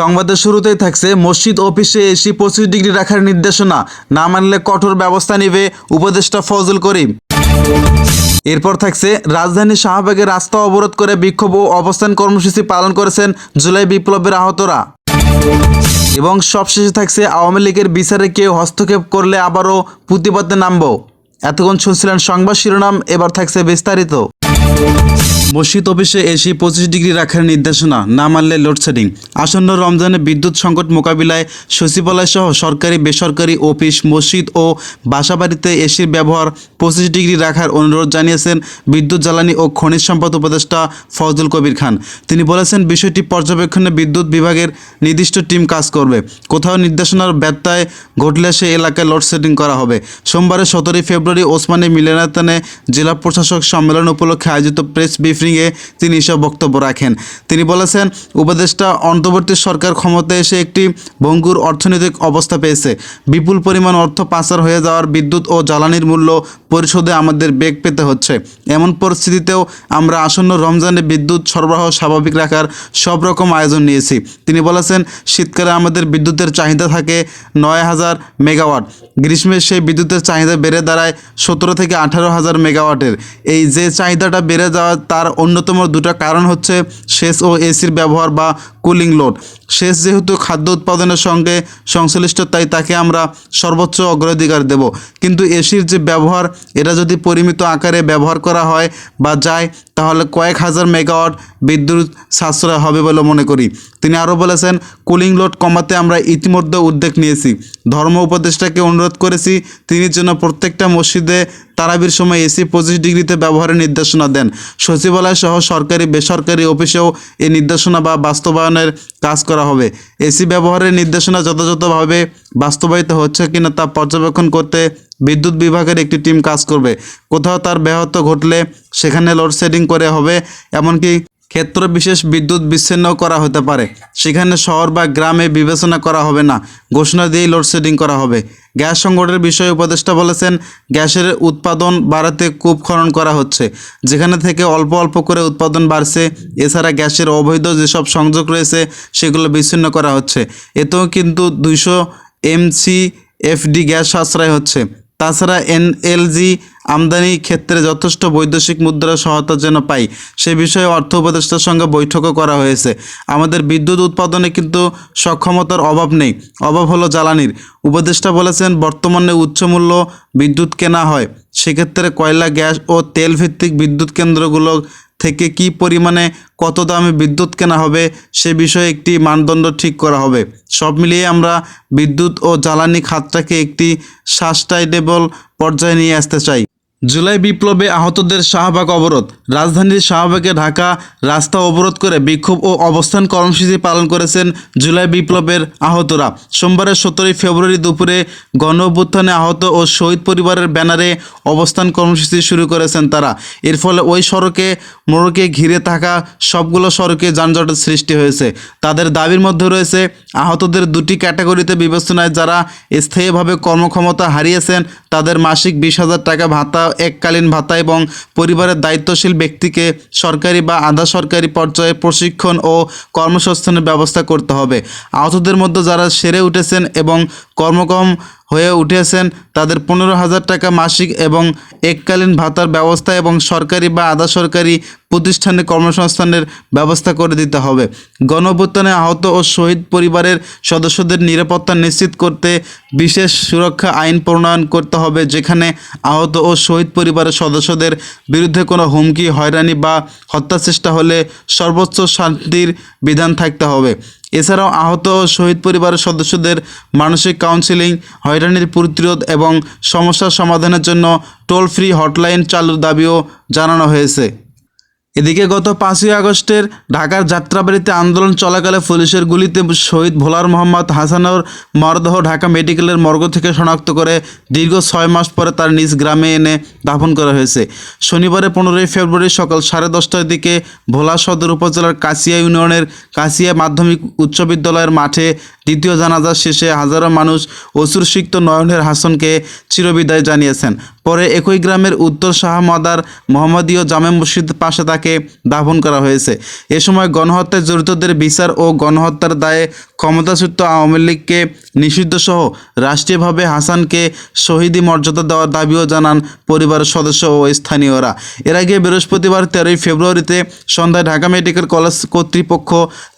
সংবাদের শুরুতেই থাকছে মসজিদ অফিসে এসি 25 ডিগ্রি রাখার নির্দেশনা, না মানলে কঠোর ব্যবস্থা নেবে উপদেষ্টা ফজল করিম। এরপর থাকছে রাজধানী শাহবাগে রাস্তা অবরোধ করে বিক্ষোভ ও অবস্থান কর্মসূচি পালন করেছেন জুলাই বিপ্লবের আহতরা। এবং সবশেষে থাকছে আওয়ামী লীগের বিচারে কেউ হস্তক্ষেপ করলে আবারও প্রতিবাদে নামব। এতক্ষণ শুনছিলেন সংবাদ শিরোনাম, এবার থাকছে বিস্তারিত। মসজিদ অফিসে এসি 25 ডিগ্রি রাখার নির্দেশনা, না মানলে লোডশেডিং। আসন্ন রমজানে বিদ্যুৎ সংকট মোকাবিলায় সচিবালয় সহ সরকারি বেসরকারি অফিস, মসজিদ ও বাসাবাড়িতে এসির ব্যবহার 25 ডিগ্রি রাখার অনুরোধ জানিয়েছেন বিদ্যুৎ জ্বালানি ও খনিজ সম্পদ উপদেষ্টা ফজল কবির খান। তিনি বলেছেন, বিষয়টি পর্যবেক্ষণে বিদ্যুৎ বিভাগের নির্দিষ্ট টিম কাজ করবে। কোথাও নির্দেশনার ব্যত্যয় ঘটলে সে এলাকায় লোডশেডিং করা হবে। সোমবার 17 ফেব্রুয়ারি ওসমানী মিলনায়তনে জেলা প্রশাসক সম্মেলন উপলক্ষে আয়োজিত প্রেস ব্রিফিংয়ে তিনি এসব বক্তব্য রাখেন। তিনি বলেছেন, উপদেষ্টা অন্তর্বর্তী সরকার ক্ষমতায় এসে একটি ভঙ্গুর অর্থনৈতিক অবস্থা পেয়েছে। বিপুল পরিমাণ অর্থ পাচার হয়ে যাওয়ার বিদ্যুৎ ও জ্বালানির মূল্য পরিশোধে আমাদের বেগ পেতে হচ্ছে। এমন পরিস্থিতিতেও আমরা আসন্ন রমজানে বিদ্যুৎ সরবরাহ স্বাভাবিক রাখার সব রকম আয়োজন নিয়েছি। তিনি বলেছেন, শীতকালে আমাদের বিদ্যুতের চাহিদা থাকে 9,000 মেগাওয়াট। গ্রীষ্মে সেই বিদ্যুতের চাহিদা বেড়ে দাঁড়ায় 17 থেকে 18,000 মেগাওয়াটের। এই যে চাহিদাটা বেড়ে যাওয়া, তার অন্যতম দুটো কারণ হচ্ছে সেচ ও এসির ব্যবহার বা কুলিং লোড। সেচ যেহেতু খাদ্য উৎপাদনের সঙ্গে সংশ্লিষ্ট, তাই তাকে আমরা সর্বোচ্চ অগ্রাধিকার দেব। কিন্তু এসির যে ব্যবহার, এটা যদি পরিমিত আকারে ব্যবহার করা হয় বা যায়, তাহলে কয়েক হাজার মেগাওয়াট বিদ্যুৎ সাশ্রয় হবে বলে মনে করি। তিনি আরও বলেছেন, কুলিং লোড কমাতে আমরা ইতিমধ্যে উদ্যোগ নিয়েছি। ধর্ম উপদেষ্টাকে অনুরোধ করেছি তিনি যেন প্রত্যেকটা মসজিদে তারাবির সময় এসি 25 ডিগ্রিতে ব্যবহারের নির্দেশনা দেন। সচিবালয় সহ সরকারি বেসরকারি অফিসেও এই নির্দেশনা বা বাস্তবায়নের কাজ করা হবে। এসি ব্যবহারের নির্দেশনা যথাযথভাবে বাস্তবায়িত হচ্ছে কিনা তা পর্যবেক্ষণ করতে বিদ্যুৎ বিভাগের একটি টিম কাজ করবে। কোথাও তার ব্যাহত ঘটলে সেখানে লোডশেডিং করে হবে, এমনকি ক্ষেত্র বিশেষ বিদ্যুৎ বিচ্ছিন্ন করা হতে পারে। সেখানে শহর বা গ্রামে বিবেচনা করা হবে না, ঘোষণা দিয়েই লোডশেডিং করা হবে। গ্যাস সংকটের বিষয়ে উপদেষ্টা বলেছেন, গ্যাসের উৎপাদন বাড়াতে কূপ খনন করা হচ্ছে, যেখানে থেকে অল্প অল্প করে উৎপাদন বাড়ছে। এছাড়া গ্যাসের অবৈধ যেসব সংযোগ রয়েছে সেগুলো বিচ্ছিন্ন করা হচ্ছে। এতেও কিন্তু 200 MCFD গ্যাস সাশ্রয় হচ্ছে। তাছাড়া এনএলজি আমদানি ক্ষেত্রে যথেষ্ট বৈদেশিক মুদ্রা সহায়তা যেন পাই, সে বিষয়ে অর্থ উপদেষ্টার সঙ্গে বৈঠকও করা হয়েছে। আমাদের বিদ্যুৎ উৎপাদনে কিন্তু সক্ষমতার অভাব নেই, অভাব হলো জ্বালানির। উপদেষ্টা বলেছেন, বর্তমানে উচ্চমূল্য বিদ্যুৎ কেনা হয়, সেক্ষেত্রে কয়লা, গ্যাস ও তেল ভিত্তিক বিদ্যুৎ কেন্দ্রগুলো থেকে কি পরিমাণে কত দামে বিদ্যুৎ কেনা হবে সে বিষয়ে একটি মানদণ্ড ঠিক করা হবে। সব মিলিয়ে আমরা বিদ্যুৎ ও জ্বালানি খাতটাকে একটি সাস্টেইনেবল পর্যায়ে নিয়ে আসতে চাই। জুলাই বিপ্লবে আহতদের শাহবাগ অবরোধ। রাজধানীর শাহবাগে ঢাকা রাস্তা অবরোধ করে বিক্ষোভ ও অবস্থান কর্মসূচি পালন করেছেন জুলাই বিপ্লবের আহতরা। সোমবার 17 ফেব্রুয়ারি দুপুরে গণ অভ্যুত্থানে আহত ও শহীদ পরিবারের ব্যানারে অবস্থান কর্মসূচি শুরু করেছেন তারা। এর ফলে ওই মোড়কে ঘিরে থাকা সবগুলো সড়কে যানজটের সৃষ্টি হয়েছে। তাদের দাবির মধ্যে রয়েছে আহতদের দুটি ক্যাটাগরিতে বিবেচনায় যারা স্থায়ীভাবে কর্মক্ষমতা হারিয়েছেন তাদের মাসিক 20,000 টাকা ভাতা, এককালীন ভাতা এবং পরিবারের দায়িত্বশীল ব্যক্তিকে সরকারি বা আধা সরকারি পর্যায়ে প্রশিক্ষণ ও কর্মসংস্থানের ব্যবস্থা করতে হবে। আহতদের মধ্যে যারা সেরে উঠেছেন এবং কর্মক্ষম হয়ে উঠেছেন তাদের 15,000 টাকা মাসিক এবং এককালীন ভাতার ব্যবস্থা এবং সরকারি বা আধা সরকারি প্রতিষ্ঠানে কর্মসংস্থানের ব্যবস্থা করে দিতে হবে। গণঅভ্যুত্থানে আহত ও শহীদ পরিবারের সদস্যদের নিরাপত্তা নিশ্চিত করতে বিশেষ সুরক্ষা আইন প্রণয়ন করতে হবে, যেখানে আহত ও শহীদ পরিবারের সদস্যদের বিরুদ্ধে কোনো হুমকি, হয়রানি বা হত্যাচেষ্টা হলে সর্বোচ্চ শান্তির বিধান থাকতে হবে। এছাড়াও আহত ও শহীদ পরিবারের সদস্যদের মানসিক কাউন্সেলিং, হয়রানির প্রতিরোধ এবং সমস্যার সমাধানের জন্য টোল ফ্রি হটলাইন চালুর দাবিও জানানো হয়েছে। এদিকে গত 5ই আগস্টের ঢাকার যাত্রাবাড়িতে আন্দোলন চলাকালে পুলিশের গুলিতে শহীদ ভোলার মোহাম্মদ হাসানের মরদেহ ঢাকা মেডিকেলের মর্গ থেকে শনাক্ত করে দীর্ঘ 6 মাস পরে তার নিজ গ্রামে এনে দাফন করা হয়েছে। শনিবার 15 ফেব্রুয়ারি সকাল 10:30টার দিকে ভোলা সদর উপজেলার কাছিয়া ইউনিয়নের কাছিয়া মাধ্যমিক উচ্চ বিদ্যালয়ের মাঠে দ্বিতীয় জানাজা শেষে হাজারো মানুষ অশ্রুসিক্ত নয়নের হাসানকে চিরবিদায় জানিয়েছেন। পরে একই গ্রামের উত্তর শাহমাদার মোহাম্মদীয় জামে মসজিদের পাশে তাকে দাফন করা হয়েছে। এ সময় গণহত্যায় জড়িতদের বিচার ও গণহত্যার দায়ে ক্ষমতাচ্যুত আওয়ামী লীগকে নিষিদ্ধসহ রাষ্ট্রীয়ভাবে হাসানকে শহীদি মর্যাদা দেওয়ার দাবিও জানান পরিবারের সদস্য ও স্থানীয়রা। এর আগে বৃহস্পতিবার 13 ফেব্রুয়ারিতে সন্ধ্যায় ঢাকা মেডিকেল কলেজ কর্তৃপক্ষ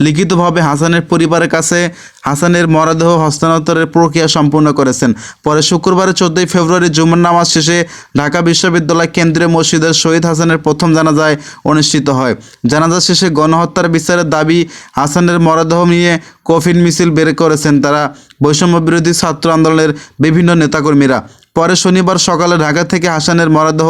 লিখিতভাবে হাসানের পরিবারের কাছে হাসানের মরদেহ হস্তান্তরের প্রক্রিয়া সম্পূর্ণ করেছেন। পরে শুক্রবার 14 ফেব্রুয়ারি জুমার নামাজ শেষে ঢাকা বিশ্ববিদ্যালয় কেন্দ্রীয় মসজিদের শহীদ হাসানের প্রথম জানাজায় অনুষ্ঠিত হয়। জানাজা শেষে গণহত্যার বিচারের দাবি হাসানের মরদেহ নিয়ে কফিন মিছিল বের করেছেন তারা বৈষম্য বিরোধী ছাত্র আন্দোলনের বিভিন্ন নেতাকর্মীরা। পরে শনিবার সকালে ঢাকা থেকে হাসানের মরদেহ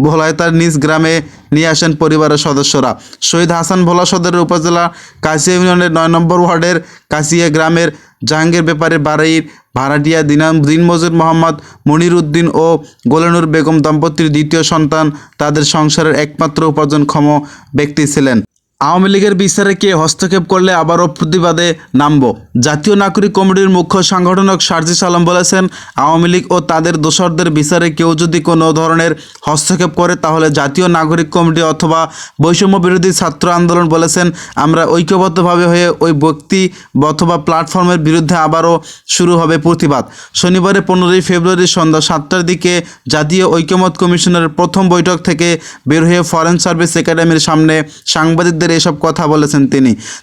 ভোলায় তার নিজ গ্রামে নিয়ে আসেন পরিবারের সদস্যরা। শহীদ হাসান ভোলা সদরের উপজেলা কাশিয়া ইউনিয়নের 9 নম্বর ওয়ার্ডের কাশিয়া গ্রামের জাহাঙ্গীর ব্যাপারীর বাড়ির ভাড়াটিয়া দিনমজুর মোহাম্মদ মনির উদ্দিন ও গোলানুর বেগম দম্পতির দ্বিতীয় সন্তান। তাদের সংসারের একমাত্র উপার্জনক্ষম ব্যক্তি ছিলেন। আওয়ামী লীগের বিচারে কে হস্তক্ষেপ করলে আবারও প্রতিবাদে নামব। জাতীয় নাগরিক কমিটির মুখ্য সংগঠক সার্জিস আলম বলেছেন, আওয়ামী লীগ ও তাদের দোসরদের বিচারে কেউ যদি কোনো ধরনের হস্তক্ষেপ করে তাহলে জাতীয় নাগরিক কমিটি অথবা বৈষম্য বিরোধী ছাত্র আন্দোলন বলেছেন আমরা ঐক্যবদ্ধভাবে হয়ে ওই ব্যক্তি অথবা প্ল্যাটফর্মের বিরুদ্ধে আবারও শুরু হবে প্রতিবাদ। শনিবারে 15 ফেব্রুয়ারি সন্ধ্যা 7টার দিকে জাতীয় ঐক্যমত কমিশনের প্রথম বৈঠক থেকে বের হয়ে ফরেন সার্ভিস একাডেমির সামনে সাংবাদিকদের এসব কথা বলেছেন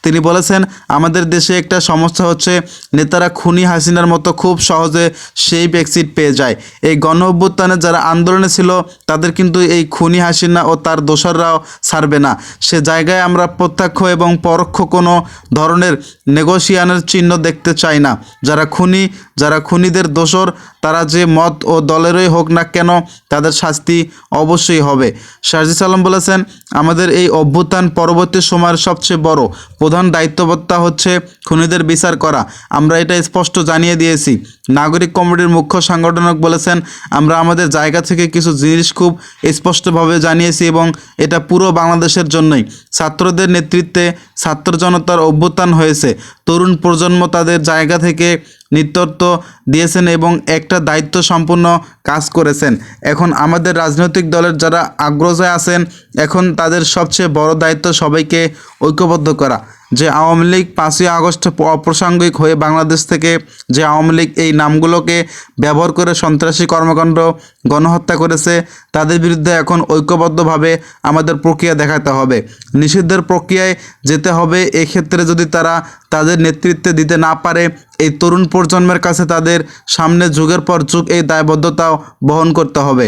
তিনি বলেছেন, আমাদের দেশে একটা সমস্যা হচ্ছে নেতারা খুনি হাসিনার মতো খুব সহজে সেই এক্সিট পেয়ে যায়। এই গণ অভ্যুত্থানে যারা আন্দোলনে ছিল তাদের কিন্তু এই খুনি হাসিনা ও তার দোসররাও ছাড়বে না। সে জায়গায় আমরা প্রত্যক্ষ এবং পরোক্ষ কোনো ধরনের নেগোসিয়েশনের চিহ্ন দেখতে চাই না। যারা খুনিদের দোসর তারা যে মত ও দলেরই হোক না কেন তাদের শাস্তি অবশ্যই হবে। সার্জিস আলম বলেছেন, আমাদের এই অভ্যুত্থান পরবর্তী সময়ের সবচেয়ে বড় প্রধান দায়িত্ববত্তা হচ্ছে খুনিদের বিচার করা। আমরা এটা স্পষ্ট জানিয়ে দিয়েছি। নাগরিক কমিটির মুখ্য সংগঠক বলেছেন, আমরা আমাদের জায়গা থেকে কিছু জিনিস খুব স্পষ্টভাবে জানিয়েছি এবং এটা পুরো বাংলাদেশের জন্যই। ছাত্রদের নেতৃত্বে ছাত্র জনতার অভ্যুত্থান হয়েছে। তরুণ প্রজন্ম তাদের জায়গা থেকে নেতৃত্ব দিয়েছেন এবং একটা দায়িত্ব সম্পূর্ণ কাজ করেছেন। এখন আমাদের রাজনৈতিক দলের যারা আগ্রহে আছেন এখন তাদের সবচেয়ে বড় দায়িত্ব সবাইকে ঐক্যবদ্ধ করা। যে আওয়ামী লীগ 5ই আগস্ট অপ্রাসঙ্গিক হয়ে বাংলাদেশ থেকে যে আওয়ামী লীগ এই নামগুলোকে ব্যবহার করে সন্ত্রাসী কর্মকাণ্ড গণহত্যা করেছে তাদের বিরুদ্ধে এখন ঐক্যবদ্ধভাবে আমাদের প্রক্রিয়া দেখাতে হবে। নিষিদ্ধের প্রক্রিয়ায় যেতে হবে। এক্ষেত্রে যদি তারা তাদের নেতৃত্বে দিতে না পারে এই তরুণ প্রজন্মের কাছে তাদের সামনে যুগের পর যুগ এই দায়বদ্ধতাও বহন করতে হবে।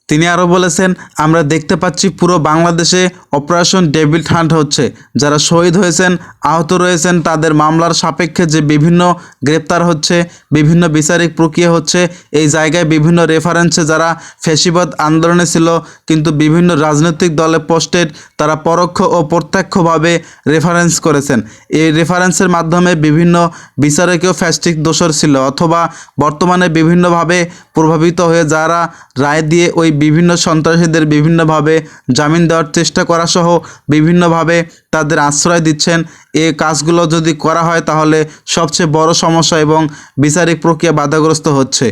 তিনি আরও বলেছেন, আমরা দেখতে পাচ্ছি পুরো বাংলাদেশে অপারেশন ডেভিল হান্ট হচ্ছে। যারা শহীদ হয়েছেন আহত রয়েছেন তাদের মামলার সাপেক্ষে যে বিভিন্ন গ্রেপ্তার হচ্ছে, বিভিন্ন বিচারিক প্রক্রিয়া হচ্ছে, এই জায়গায় বিভিন্ন রেফারেন্সে যারা ফ্যাসিবাদ আন্দোলনে ছিল কিন্তু বিভিন্ন রাজনৈতিক দলে পোস্টেড তারা পরোক্ষ ও প্রত্যক্ষভাবে রেফারেন্স করেছেন। এই রেফারেন্সের মাধ্যমে বিভিন্ন বিচারকেও ফ্যাসিস্ট দোষর ছিল অথবা বর্তমানে বিভিন্নভাবে প্রভাবিত হয়ে যারা রায় দিয়ে ওই বিভিন্ন সন্ত্রাসীদের বিভিন্নভাবে জামিন দেওয়ার চেষ্টা করা সহ বিভিন্নভাবে তাদের আশ্রয় দিচ্ছেন। এই কাজগুলো যদি করা হয় তাহলে সবচেয়ে বড় সমস্যা এবং বিচারিক প্রক্রিয়া বাধাগ্রস্ত হচ্ছে।